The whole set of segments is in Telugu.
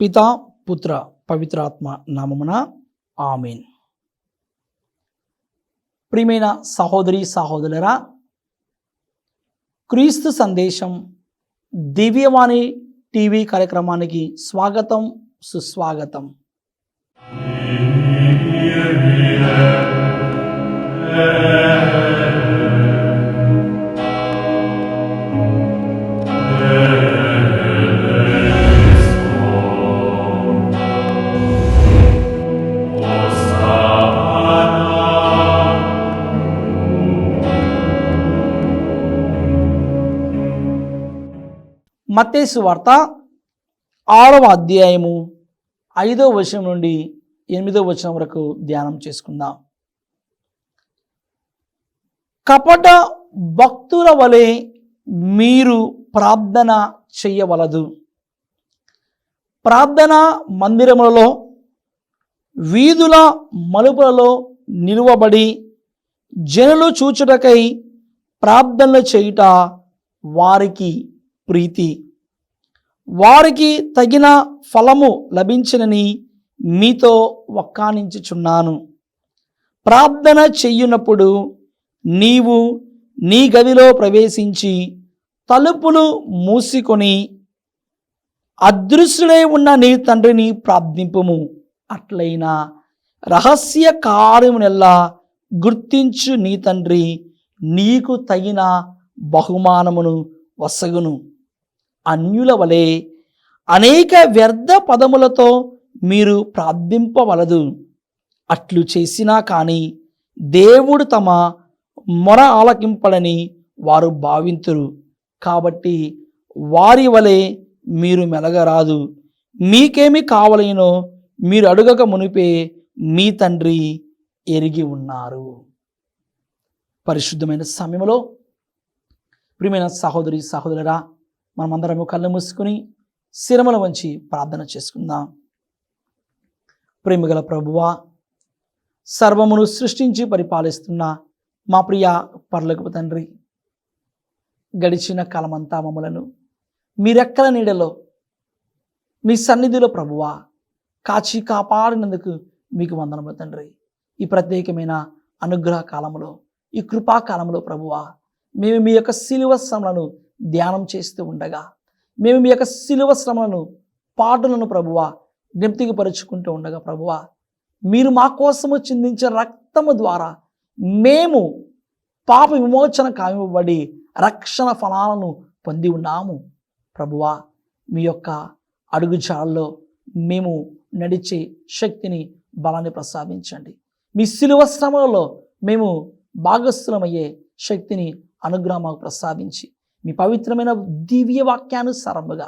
పితా పుత్ర పవిత్రాత్మ నామమున ఆమేన్. ప్రియమైన సహోదరి సహోదరులారా, క్రీస్తు సందేశం దివ్యవాణి టీవీ కార్యక్రమానికి స్వాగతం, సుస్వాగతం. మత్తయి సువార్త 6వ అధ్యాయము 5వ వచనం నుండి 8వ వచనం వరకు ధ్యానం చేసుకుందాం. కపట భక్తుల వలె మీరు ప్రార్థన చెయ్యవలదు. ప్రార్థనా మందిరములలో, వీధుల మలుపులలో నిలువబడి జనులు చూచుటకై ప్రార్థనలు చేయుట వారికి ప్రీతి. వారికి తగిన ఫలము లభించినని మీతో వక్కాణించుచున్నాను. ప్రార్థన చెయ్యునప్పుడు నీవు నీ గదిలో ప్రవేశించి తలుపులు మూసుకొని అదృశ్యుడై ఉన్న నీ తండ్రిని ప్రార్థింపుము. అట్లయినా రహస్య కార్యమునెల్లా గుర్తించు నీ తండ్రి నీకు తగిన బహుమానమును వసగును. అన్యుల వలె అనేక వ్యర్థ పదములతో మీరు ప్రార్థింపవలదు. అట్లు చేసినా కానీ దేవుడు తమ మొర ఆలకింపడని వారు భావింతురు. కాబట్టి వారి వలె మీరు మెలగరాదు. మీకేమి కావలనో మీరు అడుగక మునిపే మీ తండ్రి ఎరిగి ఉన్నారు. పరిశుద్ధమైన సమయంలో ప్రియమైన సహోదరి సహోదరురా, మనమందరము కళ్ళు మూసుకుని శిరముల వంచి ప్రార్థన చేసుకుందాం. ప్రేమగల ప్రభువా, సర్వమును సృష్టించి పరిపాలిస్తున్న మా ప్రియ పరలోకపు తండ్రి, గడిచిన కాలమంతా మమ్మలను మీ రెక్కల నీడలో మీ సన్నిధిలో ప్రభువా కాచి కాపాడినందుకు మీకు వందనములు తండ్రి. ఈ ప్రత్యేకమైన అనుగ్రహ కాలంలో, ఈ కృపాకాలంలో ప్రభువా, మేము మీ యొక్క శిలువ శ్రమలను ధ్యానం చేస్తూ ఉండగా, మేము మీ యొక్క శిలువ శ్రమలను పాటలను ప్రభువా జ్ఞప్తికి పరుచుకుంటూ ఉండగా ప్రభువా, మీరు మా కోసము చిందించే రక్తము ద్వారా మేము పాప విమోచన కావివ్వబడి రక్షణ ఫలాలను పొంది ఉన్నాము ప్రభువా. మీ యొక్క అడుగుజాడల్లో మేము నడిచే శక్తిని, బలాన్ని ప్రసాదించండి. మీ శిలువ శ్రమలలో మేము భాగస్థులమయ్యే శక్తిని, అనుగ్రహం మాకు ప్రసాదించి మీ పవిత్రమైన దివ్య వాక్యానుసారముగా,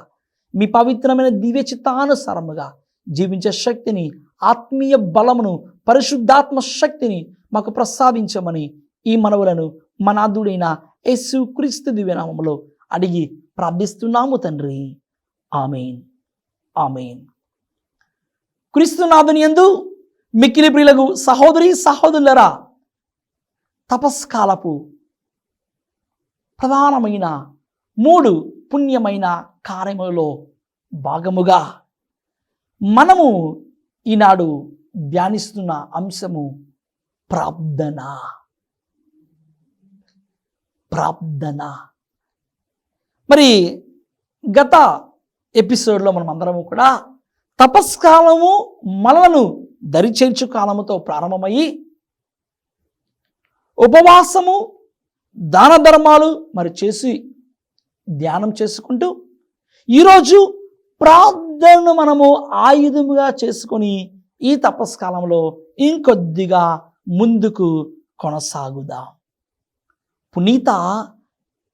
మీ పవిత్రమైన దివ్య చిత్తానుసారముగా జీవించే శక్తిని, ఆత్మీయ బలమును, పరిశుద్ధాత్మ శక్తిని మాకు ప్రసాదించమని ఈ మనవులను మనాథుడైన యేసుక్రీస్తు దివ్యనామములో అడిగి ప్రార్థిస్తున్నాము తండ్రి. ఆమేన్, ఆమేన్. క్రీస్తునాథుని యందు మిక్కిలి ప్రియులకు సహోదరి సహోదరులరా, తపస్కాలపు ప్రధానమైన 3 పుణ్యమైన కార్యములలో భాగముగా మనము ఈనాడు ధ్యానిస్తున్న అంశము ప్రార్థన. ప్రార్థన. మరి గత ఎపిసోడ్లో మనం అందరము కూడా తపస్కాలము మనలను దరిచేర్చు కాలముతో ప్రారంభమయ్యి ఉపవాసము, దాన ధర్మాలు మరి చేసి ధ్యానం చేసుకుంటూ ఈరోజు ప్రార్థనను మనము ఆయుధముగా చేసుకొని ఈ తపస్కాలంలో ఇంకొద్దిగా ముందుకు కొనసాగుదాం. పునీత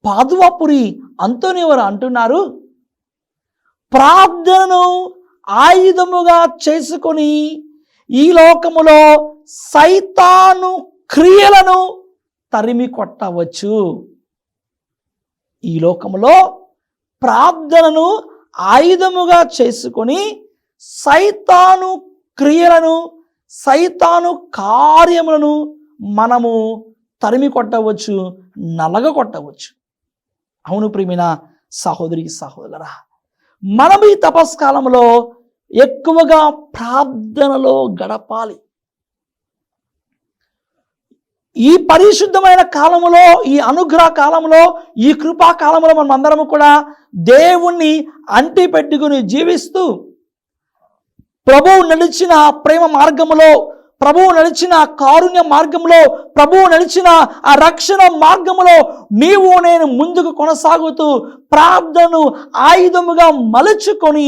పాదువాపురి అంతోనివారు అంటున్నారు, ప్రార్థనను ఆయుధముగా చేసుకొని ఈ లోకములో సైతాను క్రియలను తరిమి కొట్టవచ్చు. ఈ లోకములో ప్రార్థనను ఆయుధముగా చేసుకొని సైతాను క్రియలను, సైతాను కార్యములను మనము తరిమి కొట్టవచ్చు, నలగ కొట్టవచ్చు. అవును ప్రియమైన సహోదరి సహోదరులారా, మనం ఈ తపస్కాలంలో ఎక్కువగా ప్రార్థనలో గడపాలి. ఈ పరిశుద్ధమైన కాలములో, ఈ అనుగ్రహ కాలంలో, ఈ కృపా కాలంలో మనం అందరము కూడా దేవుణ్ణి అంటి పెట్టుకుని జీవిస్తూ ప్రభువు నడిచిన ప్రేమ మార్గములో, ప్రభువు నడిచిన కారుణ్య మార్గంలో, ప్రభువు నడిచిన ఆ రక్షణ మార్గములో నీవు నేను ముందుకు కొనసాగుతూ ప్రార్థనను ఆయుధముగా మలుచుకొని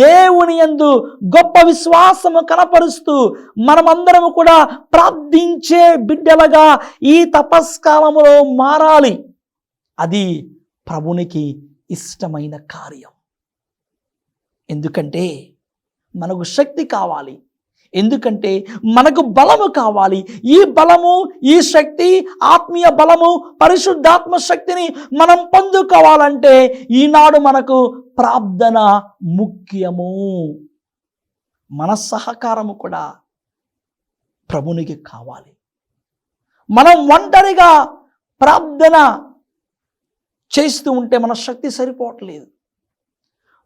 దేవుని యందు గొప్ప విశ్వాసము కనపరుస్తూ మనమందరము కూడా ప్రార్థించే బిడ్డలుగా ఈ తపస్కాలములో మారాలి. అది ప్రభునికి ఇష్టమైన కార్యం. ఎందుకంటే మనకు శక్తి కావాలి, ఎందుకంటే మనకు బలము కావాలి. ఈ బలము, ఈ శక్తి, ఆత్మీయ బలము, పరిశుద్ధాత్మ శక్తిని మనం పొందుకోవాలంటే ఈనాడు మనకు ప్రార్థన ముఖ్యము. మన సహకారము కూడా ప్రభునికి కావాలి. మనం ఒంటరిగా ప్రార్థన చేస్తూ ఉంటే మన శక్తి సరిపోవట్లేదు.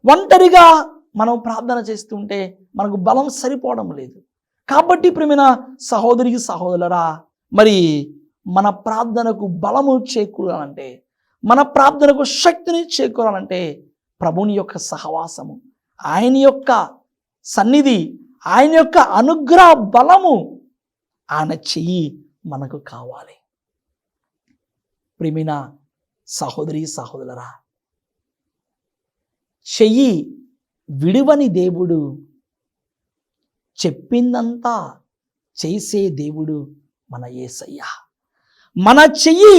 ఒంటరిగా మనం ప్రార్థన చేస్తూ ఉంటే మనకు బలం సరిపోవడం లేదు. కాబట్టి ప్రియమైన సహోదరి సహోదరులారా, మరి మన ప్రార్థనకు బలము చేకూరాలంటే, మన ప్రార్థనకు శక్తిని చేకూరాలంటే ప్రభుని యొక్క సహవాసము, ఆయన యొక్క సన్నిధి, ఆయన యొక్క అనుగ్రహ బలము, ఆయన చెయ్యి మనకు కావాలి. ప్రియమైన సహోదరి సహోదరులారా, చెయ్యి విడువని దేవుడు, చెప్పిందంతా చేసే దేవుడు మన యేసయ్య. మన చెయ్యి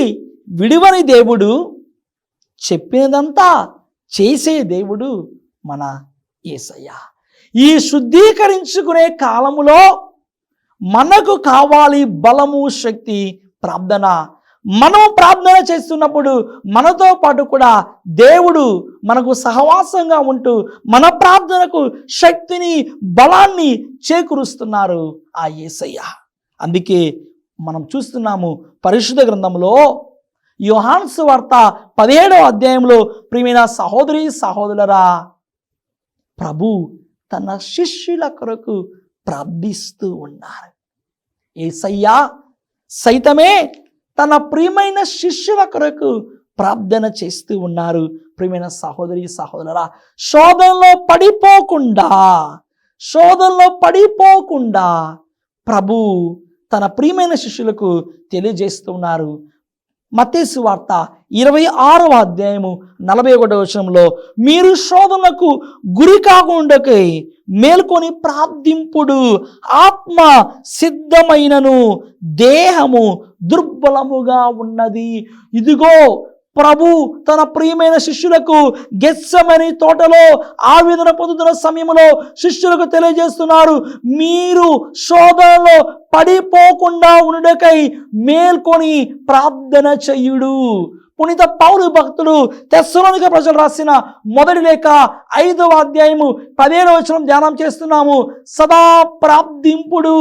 విడువని దేవుడు, చెప్పినదంతా చేసే దేవుడు మన యేసయ్య. ఈ శుద్ధీకరించుకునే కాలములో మనకు కావాలి బలము, శక్తి, ప్రార్థన. మనం ప్రార్థన చేస్తున్నప్పుడు మనతో పాటు కూడా దేవుడు మనకు సహవాసంగా ఉంటూ మన ప్రార్థనకు శక్తిని, బలాన్ని చేకూరుస్తున్నారు ఆ యేసయ్య. అందుకే మనం చూస్తున్నాము పరిశుద్ధ గ్రంథంలో యోహాను సువార్త 17వ అధ్యాయంలో, ప్రియమైన సహోదరి సహోదరులారా, ప్రభు తన శిష్యుల కొరకు ప్రార్థిస్తూ ఉన్నారు. యేసయ్య సైతమే తన ప్రియమైన శిష్యుల కొరకు ప్రార్థన చేస్తూ ఉన్నారు. ప్రియమైన సహోదరి సహోదరులారా, శోధనలో పడిపోకుండా ప్రభు తన ప్రియమైన శిష్యులకు తెలియజేస్తూ ఉన్నారు. మత్తయి సువార్త 26వ అధ్యాయము 41వ వచనంలో, మీరు శోధనకు గురి కాకుండాకై మేల్కొని ప్రార్థింపుడు, ఆత్మ సిద్ధమైనను దేహము దుర్బలముగా ఉన్నది. ఇదిగో ప్రభు తన ప్రియమైన శిష్యులకు గెత్సెమనీ తోటలో ఆవేదన పొందుతున్న సమయంలో శిష్యులకు తెలియజేస్తున్నారు, మీరు శోధనలో పడిపోకుండా ఉండుటకై మేల్కొని ప్రార్థన చెయ్యుడు. పునీత పౌలు భక్తుడు తెస్సలోనిక ప్రజలు రాసిన మొదటి లేఖ 5వ అధ్యాయము 17వ వచనం ధ్యానం చేస్తున్నాము. సదా ప్రార్థింపుడు,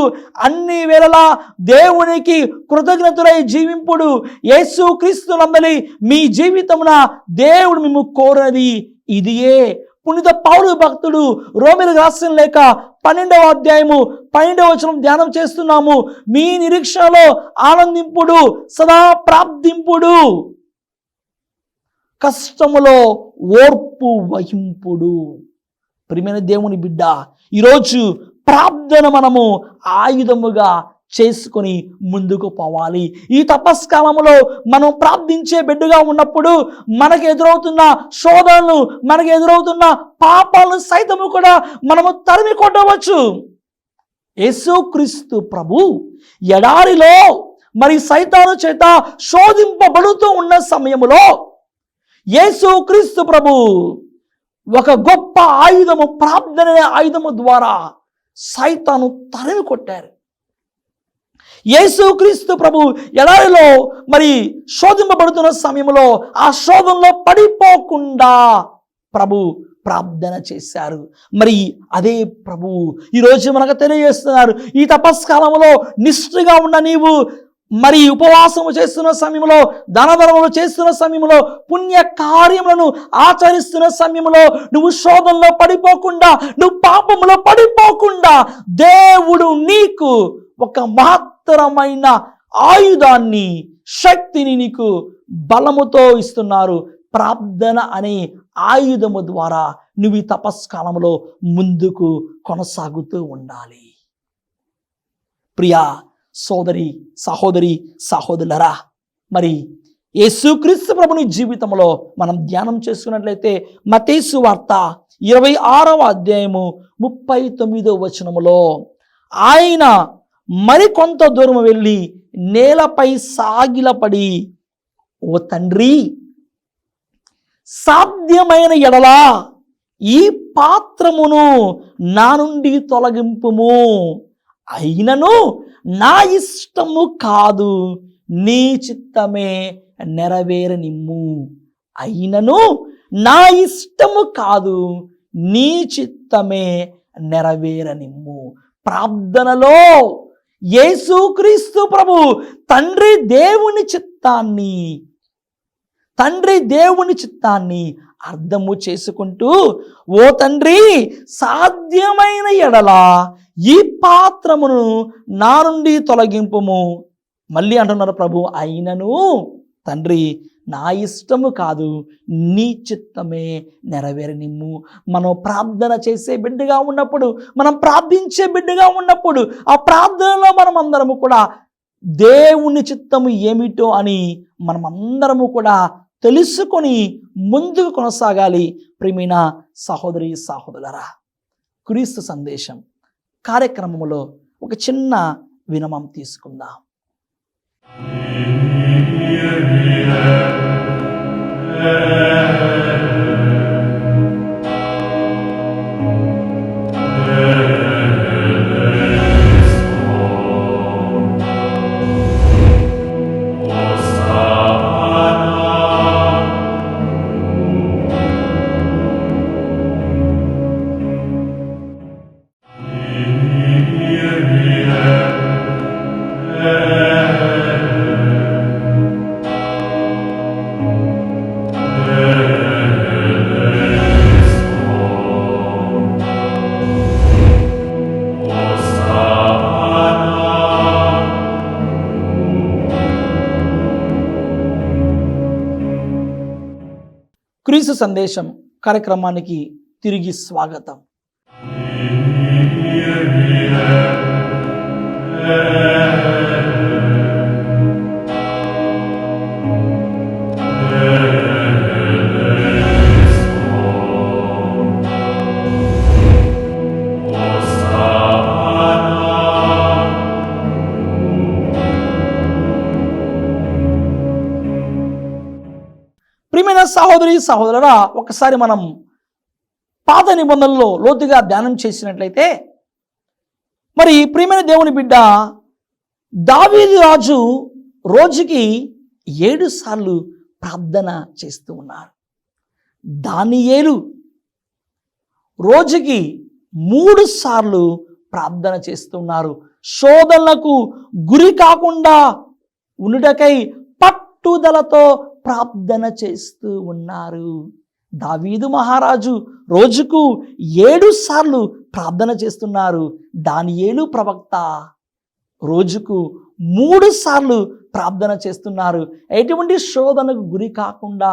అన్ని వేళలా దేవునికి కృతజ్ఞతులై జీవింపుడు. యేసు క్రీస్తునందలి మీ జీవితమున దేవుడు మిమ్ము కోరినది ఇదియే. పునీత పౌలు భక్తుడు రోమీయులకు రాసిన లేఖ 12వ అధ్యాయము 12వ వచనం ధ్యానం చేస్తున్నాము. మీ నిరీక్షణలో ఆనందింపుడు, సదా ప్రార్థింపుడు, కష్టములో ఓర్పు వహింపుడు. ప్రియమైన దేవుని బిడ్డ, ఈరోజు ప్రార్థన మనము ఆయుధముగా చేసుకొని ముందుకు పోవాలి. ఈ తపస్కాలంలో మనం ప్రార్థించే బిడ్డగా ఉన్నప్పుడు మనకు ఎదురవుతున్న శోధనలు, మనకు ఎదురవుతున్న పాపాలను సైతము కూడా మనము తరిమి కొట్టవచ్చు. యేసుక్రీస్తు ప్రభు ఎడారిలో మరి సైతాను చేత శోధింపబడుతూ ఉన్న సమయంలో యేసుక్రీస్తు ప్రభు ఒక గొప్ప ఆయుధము, ప్రార్థన అనే ఆయుధము ద్వారా సైతాను తరిమి కొట్టారు. యేసుక్రీస్తు ప్రభు ఎడారిలో మరి శోధింపబడుతున్న సమయంలో ఆ శోధనలో పడిపోకుండా ప్రభు ప్రార్థన చేశారు. మరి అదే ప్రభు ఈరోజు మనకు తెలియజేస్తున్నారు, ఈ తపస్కాలంలో నిష్ఠగా ఉన్న నీవు మరి ఉపవాసము చేస్తున్న సమయంలో, దానధర్మములు చేస్తున్న సమయంలో, పుణ్య కార్యములను ఆచరిస్తున్న సమయంలో నువ్వు శోధనలో పడిపోకుండా, నువ్వు పాపములో పడిపోకుండా దేవుడు నీకు ఒక మహత్తరమైన ఆయుధాన్ని, శక్తిని నీకు బలముతో ఇస్తున్నారు. ప్రార్థన అనే ఆయుధము ద్వారా నువ్వు ఈ తపస్కాలంలో ముందుకు కొనసాగుతూ ఉండాలి. ప్రియా సోదరి, సహోదరి, సహోదరులరా, మరి యేసుక్రీస్తు ప్రభుని జీవితంలో మనం ధ్యానం చేసుకున్నట్లయితే మత్తయి సువార్త 26వ అధ్యాయము 39వ వచనములో ఆయన మరికొంత దూరం వెళ్ళి నేలపై సాగిలపడి, ఓ తండ్రి, సాధ్యమైన ఎడలా ఈ పాత్రమును నా నుండి తొలగింపుము, అయినను నా ఇష్టము కాదు, నీ చిత్తమే నెరవేరనిమ్ము. అయినను నా ఇష్టము కాదు, నీ చిత్తమే నెరవేరనిమ్ము. ప్రార్థనలో యేసుక్రీస్తు ప్రభు తండ్రి దేవుని చిత్తాన్ని అర్థము చేసుకుంటూ, ఓ తండ్రి, సాధ్యమైన ఎడల ఈ పాత్రమును నా నుండి తొలగింపుము. మళ్ళీ అంటున్నారు ప్రభు, అయినను తండ్రి, నా ఇష్టము కాదు, నీ చిత్తమే నెరవేరనిమ్ము. మనం ప్రార్థన చేసే బిడ్డగా ఉన్నప్పుడు, మనం ప్రార్థించే బిడ్డగా ఉన్నప్పుడు, ఆ ప్రార్థనలో మనం అందరము కూడా దేవుని చిత్తము ఏమిటో అని మనం అందరము కూడా తెలుసుకొని ముందుకు కొనసాగాలి. ప్రియమైన సహోదరి, సహోదరులారా, క్రీస్తు సందేశం కార్యక్రమంలో ఒక చిన్న విరామం తీసుకుందాం. క్రీస్తు సందేశం కార్యక్రమానికి తిరిగి స్వాగతం. ప్రియమైన సహోదరి, సహోదరురా, ఒకసారి మనం పాత నిబంధనలో లోతుగా ధ్యానం చేసినట్లయితే, మరి ప్రియమైన దేవుని బిడ్డ దావీదు రాజు రోజుకి 7 సార్లు ప్రార్థన చేస్తూ ఉన్నారు. దానియేలు రోజుకి 3 సార్లు ప్రార్థన చేస్తున్నారు. శోధనలకు గురి కాకుండా ఉండుటకై పట్టుదలతో ప్రార్థన చేస్తూ ఉన్నారు. దావీదు మహారాజు రోజుకు 7 సార్లు ప్రార్థన చేస్తున్నారు. దానియేలు ప్రవక్త రోజుకు 3 సార్లు ప్రార్థన చేస్తున్నారు. ఎటువంటి శోధనకు గురి కాకుండా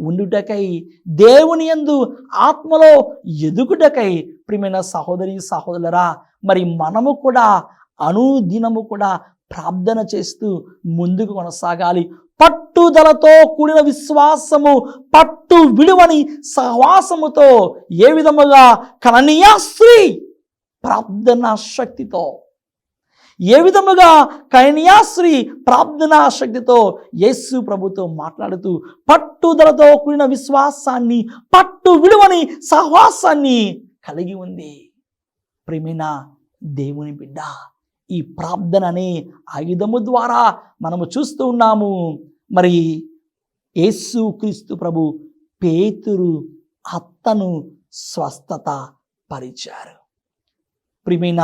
ఉండుటకై, దేవుని యందు ఆత్మలో ఎదుగుటకై. ప్రియమైన సహోదరి, సహోదరులరా, మరి మనము కూడా అనుదినము కూడా ప్రార్థన చేస్తూ ముందుకు కొనసాగాలి. పట్టుదలతో కూడిన విశ్వాసము, పట్టు విడువని సహవాసముతో, ఏ విధముగా కననీయ స్త్రీ ప్రార్థనా శక్తితో, ఏ విధముగా కననీయ స్త్రీ ప్రార్థనా శక్తితో యేసు ప్రభుతో మాట్లాడుతూ పట్టుదలతో కూడిన విశ్వాసాన్ని, పట్టు విడువని సహవాసాన్ని కలిగి ఉంది. ప్రియమైన దేవుని బిడ్డ, ఈ ప్రార్థన అనే ఆయుధము ద్వారా మనము చూస్తూ ఉన్నాము. మరి యేసుక్రీస్తు ప్రభు పేతురు అత్తను స్వస్థత పరిచారు. ప్రియమైన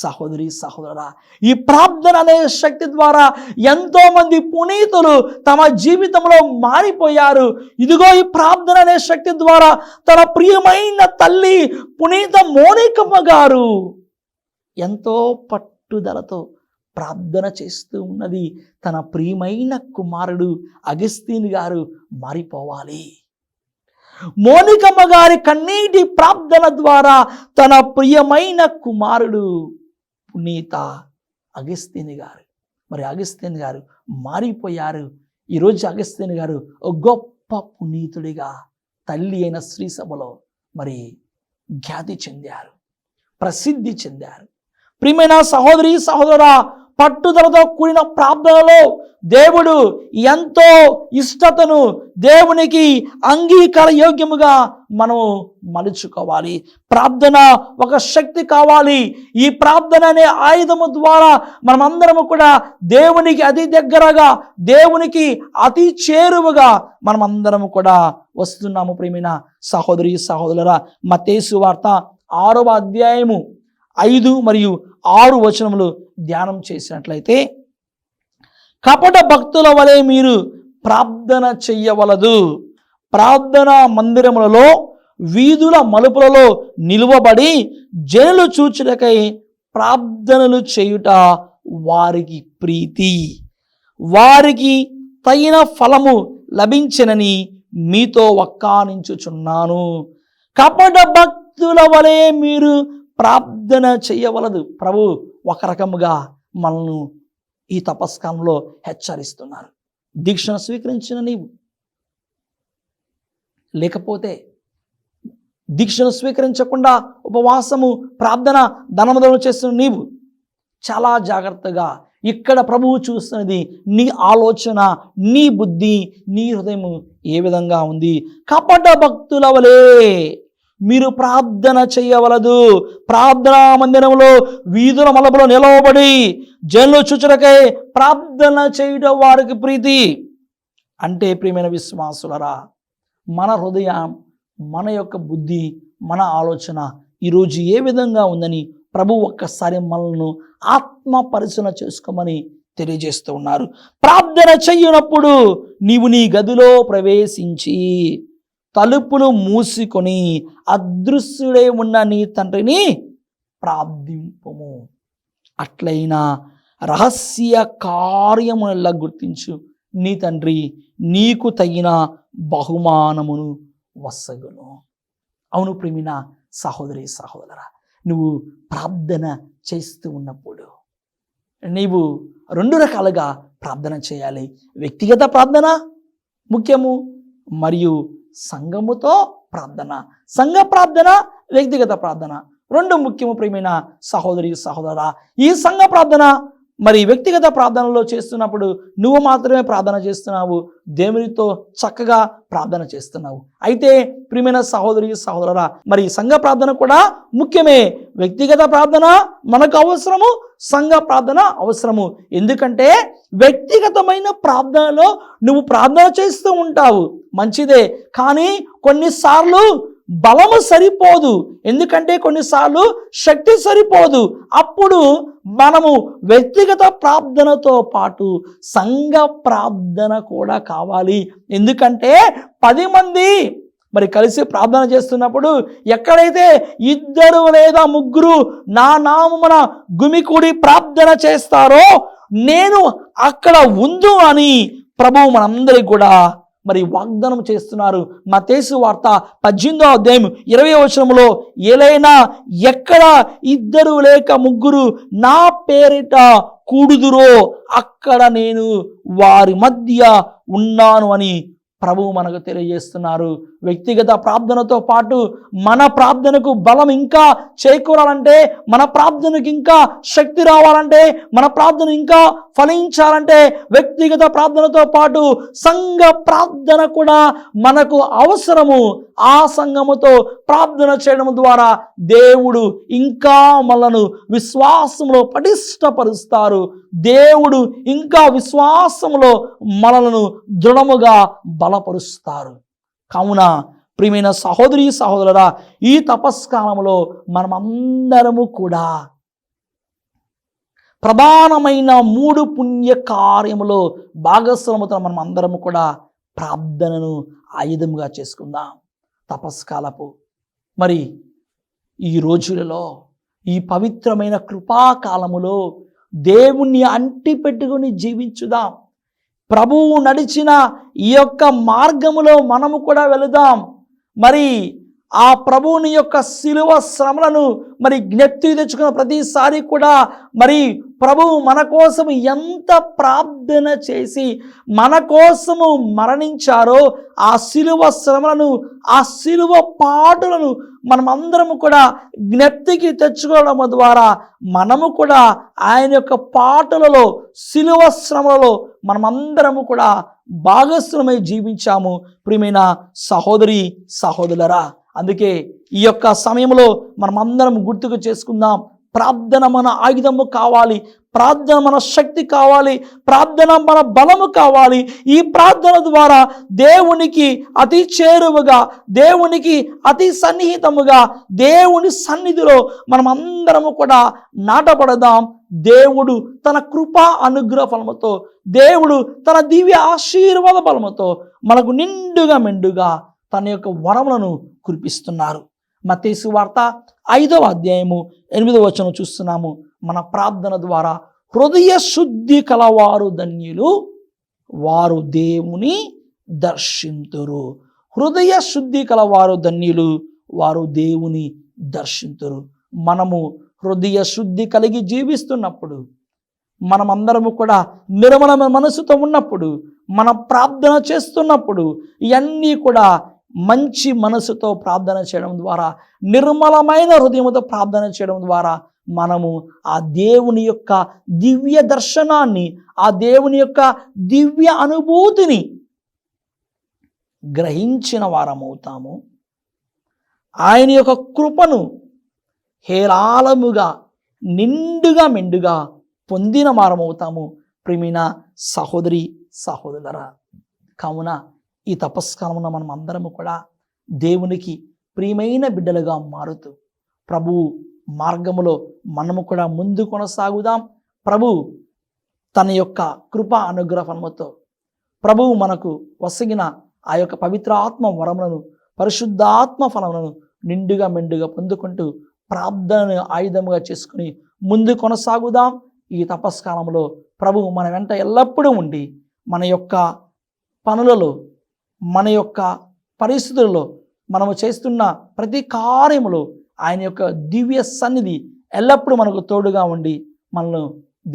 సహోదరి సహోదరా, ఈ ప్రార్థన అనే శక్తి ద్వారా ఎంతో మంది పునీతులు తమ జీవితంలో మారిపోయారు. ఇదిగో ఈ ప్రార్థన అనే శక్తి ద్వారా తన ప్రియమైన తల్లి పునీత మోనికమ్మ గారు ఎంతో పట్టుదలతో ప్రార్థన చేస్తూ ఉన్నది. తన ప్రియమైన కుమారుడు అగస్తీన్ గారు మారిపోవాలి. మోనికమ్మ గారి కన్నీటి ప్రార్థన ద్వారా తన ప్రియమైన కుమారుడు పునీత అగస్తీన్ గారు మారిపోయారు. ఈరోజు అగస్తీన్ గారు ఒక గొప్ప పునీతుడిగా తల్లి అయిన శ్రీ సభలో ఖ్యాతి చెందారు, ప్రసిద్ధి చెందారు. ప్రియమైన సహోదరి సహోదరా, పట్టుదలతో కూడిన ప్రార్థనలో దేవుడు ఎంతో ఇష్టతను, దేవునికి అంగీకార యోగ్యముగా మనము మలుచుకోవాలి. ప్రార్థన ఒక శక్తి కావాలి. ఈ ప్రార్థన అనే ఆయుధము ద్వారా మనమందరము కూడా దేవునికి అతి దగ్గరగా, దేవునికి అతి చేరువగా మనమందరము కూడా వస్తున్నాము. ప్రియమైన సహోదరి సహోదరులారా, మత్తయి సువార్త 6వ అధ్యాయము 5 మరియు 6 వచనములు ధ్యానం చేసినట్లయితే, కపట భక్తుల వలె మీరు ప్రార్థన చెయ్యవలదు. ప్రార్థనా మందిరములలో వీధుల మలుపులలో నిలువబడి జనులు చూచుటకై ప్రార్థనలు చేయుట వారికి ప్రీతి, వారికి తగిన ఫలము లభించనని మీతో వక్కానించుచున్నాను. కపట భక్తుల వలె మీరు ప్రార్థన చేయవలదు. ప్రభు ఒక రకముగా మనల్ని ఈ తపస్కాలంలో హెచ్చరిస్తున్నారు. దీక్షను స్వీకరించిన నీవు, లేకపోతే దీక్షను స్వీకరించకుండా ఉపవాసము, ప్రార్థన, ధనమదనం చేస్తున్న నీవు చాలా జాగ్రత్తగా ఇక్కడ ప్రభువు చూస్తున్నది నీ ఆలోచన, నీ బుద్ధి, నీ హృదయము ఏ విధంగా ఉంది. కపట భక్తుల వలె మీరు ప్రార్థన చేయవలదు. ప్రార్థనా మందిరంలో వీధుల మలుపులో నిలవబడి జనులు చూచుటకై ప్రార్థన చేయడం వారికి ప్రీతి. అంటే ప్రియమైన విశ్వాసులరా, మన హృదయం, మన యొక్క బుద్ధి, మన ఆలోచన ఈరోజు ఏ విధంగా ఉందని ప్రభు ఒక్కసారి మనల్ని ఆత్మ పరిశీలన చేసుకోమని తెలియజేస్తూ ఉన్నారు. ప్రార్థన చెయ్యనప్పుడు నీవు నీ గదిలో ప్రవేశించి తలుపులు మూసుకొని అదృశ్యుడై ఉన్న నీ తండ్రిని ప్రార్థింపుము. అట్లయినా రహస్య కార్యమునల్లా గుర్తించు, నీ తండ్రి నీకు తగిన బహుమానమును వసగును. అవును ప్రియమైన సహోదరి సహోదరా, నువ్వు ప్రార్థన చేస్తూ ఉన్నప్పుడు నీవు 2 రకాలుగా ప్రార్థన చేయాలి. వ్యక్తిగత ప్రార్థన ముఖ్యము, మరియు సంఘముతో ప్రార్థన. సంఘ ప్రార్థన, వ్యక్తిగత ప్రార్థన 2 ముఖ్యము. ప్రియమైన సహోదరి సహోదరా, ఈ సంఘ ప్రార్థన వ్యక్తిగత ప్రార్థనలో చేస్తున్నప్పుడు నువ్వు మాత్రమే ప్రార్థన చేస్తున్నావు, దేవునితో చక్కగా ప్రార్థన చేస్తున్నావు. అయితే ప్రియమైన సహోదరి సహోదరా, సంఘ ప్రార్థన కూడా ముఖ్యమే. వ్యక్తిగత ప్రార్థన మనకు అవసరము, సంఘ ప్రార్థన అవసరము. ఎందుకంటే వ్యక్తిగతమైన ప్రార్థనలో నువ్వు ప్రార్థన చేస్తూ ఉంటావు, మంచిదే. కానీ కొన్నిసార్లు బలము సరిపోదు, ఎందుకంటే కొన్నిసార్లు శక్తి సరిపోదు. అప్పుడు మనము వ్యక్తిగత ప్రార్థనతో పాటు సంఘ ప్రార్థన కూడా కావాలి. ఎందుకంటే 10 మంది కలిసి ప్రార్థన చేస్తున్నప్పుడు ఎక్కడైతే 2 లేదా 3 నా నామమున గుమికూడి ప్రార్థన చేస్తారో నేను అక్కడ ఉందు అని ప్రభువు మనందరికీ కూడా వాగ్దానం చేస్తున్నారు. మత్తయి సువార్త 18వ అధ్యాయం 20వ వచనంలో, ఏలైనా ఎక్కడ 2 లేక 3 నా పేరిట కూడుదురో అక్కడ నేను వారి మధ్య ఉన్నాను అని ప్రభువు మనకు తెలియజేస్తున్నారు. వ్యక్తిగత ప్రార్థనతో పాటు మన ప్రార్థనకు బలం ఇంకా చేకూరాలంటే, మన ప్రార్థనకు ఇంకా శక్తి రావాలంటే, మన ప్రార్థన ఇంకా ఫలించాలంటే వ్యక్తిగత ప్రార్థనతో పాటు సంఘ ప్రార్థన కూడా మనకు అవసరము. ఆ సంఘముతో ప్రార్థన చేయడం ద్వారా దేవుడు ఇంకా మనలను విశ్వాసంలో పటిష్టపరుస్తారు. దేవుడు ఇంకా విశ్వాసంలో మనలను దృఢముగా బలపరుస్తారు. కావున ప్రియమైన సహోదరి సహోదరులారా, ఈ తపస్కాలంలో మనమందరము కూడా ప్రధానమైన 3 పుణ్య కార్యములో భాగస్వాముతో మనం అందరము కూడా ప్రార్థనను ఆయుధముగా చేసుకుందాం. తపస్కాలపు మరి ఈ రోజులలో, ఈ పవిత్రమైన కృపాకాలములో దేవుణ్ణి అంటి పెట్టుకుని జీవించుదాం. ప్రభువు నడిచిన ఈ యొక్క మార్గములో మనము కూడా వెళుదాం. మరి ఆ ప్రభువుని యొక్క శిలువ శ్రమలను మరి జ్ఞప్తి తెచ్చుకున్న ప్రతిసారి కూడా మరి ప్రభువు మన కోసం ఎంత ప్రార్థన చేసి మన కోసము మరణించారో ఆ శిలువ శ్రమలను, ఆ శిలువ పాటులను మనమందరము కూడా జ్ఞప్తికి తెచ్చుకోవడం ద్వారా మనము కూడా ఆయన యొక్క పాటలలో, శిలువ శ్రమలలో మనమందరము కూడా భాగస్వామై జీవించాము. ప్రియమైన సహోదరి సహోదరులారా, అందుకే ఈ యొక్క సమయంలో మనమందరం గుర్తుకు చేసుకుందాం. ప్రార్థన మన ఆయుధము కావాలి, ప్రార్థన మన శక్తి కావాలి, ప్రార్థన మన బలము కావాలి. ఈ ప్రార్థన ద్వారా దేవునికి అతి చేరువగా, దేవునికి అతి సన్నిహితముగా, దేవుని సన్నిధిలో మనమందరము కూడా నాటపడదాం. దేవుడు తన కృపా అనుగ్రహ ఫలముతో, దేవుడు తన దివ్య ఆశీర్వాద బలముతో మనకు నిండుగా మెండుగా తన యొక్క వరములను కురిపిస్తున్నారు. మత్తయి సువార్త 5వ అధ్యాయము 8వ వచనం చూస్తున్నాము. మన ప్రార్థన ద్వారా హృదయ శుద్ధి కలవారు ధన్యులు, వారు దేవుని దర్శింతురు. హృదయ శుద్ధి కలవారు ధన్యులు, వారు దేవుని దర్శింతురు. మనము హృదయ శుద్ధి కలిగి జీవిస్తున్నప్పుడు, మనమందరము కూడా నిర్మలమైన మనసుతో ఉన్నప్పుడు, మన ప్రార్థన చేస్తున్నప్పుడు ఇవన్నీ కూడా మంచి మనసుతో ప్రార్థన చేయడం ద్వారా, నిర్మలమైన హృదయంతో ప్రార్థన చేయడం ద్వారా మనము ఆ దేవుని యొక్క దివ్య దర్శనాన్ని, ఆ దేవుని యొక్క దివ్య అనుభూతిని గ్రహించిన వారమవుతాము. ఆయన యొక్క కృపను హేరాళముగా, నిండుగా మెండుగా పొందిన వారమవుతాము. ప్రియమైన సహోదరి సహోదరులారా, కావున ఈ తపస్కాలమున మనం అందరము కూడా దేవునికి ప్రియమైన బిడ్డలుగా మారుతూ ప్రభువు మార్గములో మనము కూడా ముందు కొనసాగుదాం. ప్రభువు తన యొక్క కృపా అనుగ్రహ ఫలముతో, ప్రభువు మనకు వసగిన ఆ యొక్క పవిత్ర ఆత్మ వరములను, పరిశుద్ధాత్మ ఫలములను నిండుగా మెండుగా పొందుకుంటూ ప్రార్థనను ఆయుధముగా చేసుకుని ముందు కొనసాగుదాం. ఈ తపస్కాలంలో ప్రభువు మన వెంట ఎల్లప్పుడూ ఉండి మన యొక్క పనులలో, మన యొక్క పరిస్థితులలో, మనము చేస్తున్న ప్రతి కార్యములో ఆయన యొక్క దివ్య సన్నిధి ఎల్లప్పుడూ మనకు తోడుగా ఉండి మనల్ని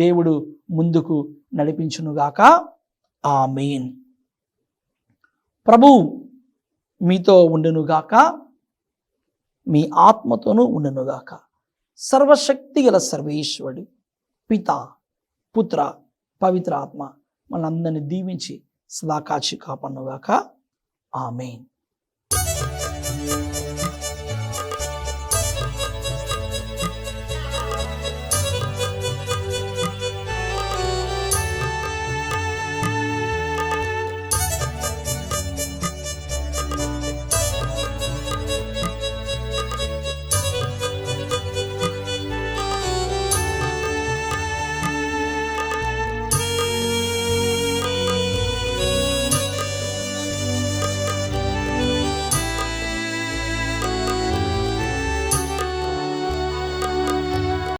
దేవుడు ముందుకు నడిపించునుగాక. ఆమేన్. ప్రభువు మీతో ఉండునుగాక, మీ ఆత్మతోనూ ఉండునుగాక. సర్వశక్తి గల సర్వేశ్వరుడు పిత, పుత్ర, పవిత్ర ఆత్మ మనందరినీ దీవించి సదా కాచి కాపాడునుగాక. ఆమేన్.